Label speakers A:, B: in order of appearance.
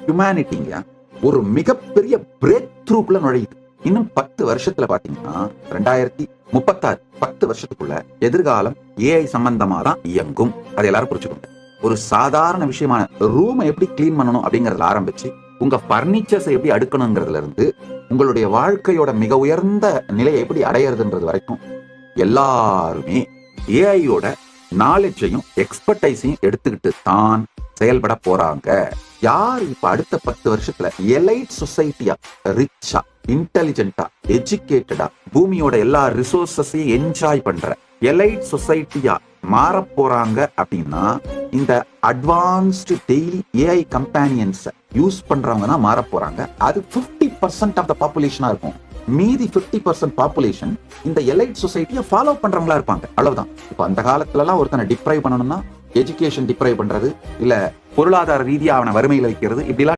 A: ஹியூமனிட்டிங்க ஒரு மிகப்பெரிய பிரேக் த்ரூக்குள்ள நுழையுது. இன்னும் 10 வருஷத்துல பாத்தீங்கன்னா 2036 10 வருஷத்துக்குள்ள எதிர்காலம் ஏஐ சம்பந்தமா தான் இயங்கும். அதை எல்லாரும் புரிச்சுக்கோங்க. ஒரு சாதாரண விஷயமான ரூமை எப்படி கிளீன் பண்ணணும் அப்படிங்கறதுல ஆரம்பிச்சு உங்க பர்னிச்சர்ஸை எப்படி அடுக்கணுங்கிறதுல இருந்து உங்களுடைய வாழ்க்கையோட மிக உயர்ந்த நிலையை எப்படி அடையிறதுன்றது வரைக்கும் எல்லாருமே ஏஐயோட நாலேஜையும் எக்ஸ்பர்டைஸையும் எடுத்துக்கிட்டு தான் செயல்பட போறாங்க. யார் இப்ப அடுத்த 10 வருஷத்துல எலைட் சொசைட்டியா, ரிச்சா, இன்டெலிஜென்டா, எஜுகேட்டடா, பூமியோட எல்லா ரிசோர்சஸையும் என்ஜாய் பண்ற எலைட் சொசைட்டியா மாற போறாங்க அப்படின்னா இந்த advanced daily AI companions use பண்றவங்க தான் மாற போறாங்க. அது 50% ஆஃப் த பாப்புலேஷனா இருக்கும். மீதி 50% பாப்புலேஷன் இந்த எலைட் சொசைட்டியை ஃபாலோ பண்றவங்களா இருப்பாங்க. அவ்வளவுதான். இப்ப அந்த காலத்துல எல்லாம் ஒருத்தனை டிப்ரைவ் பண்ணணும்னா எஜுகேஷன் டிப்ரைவ் பண்றது, இல்ல பொருளாதார ரீதியா அவனை வறுமையில வைக்கிறது, இப்படிலாம்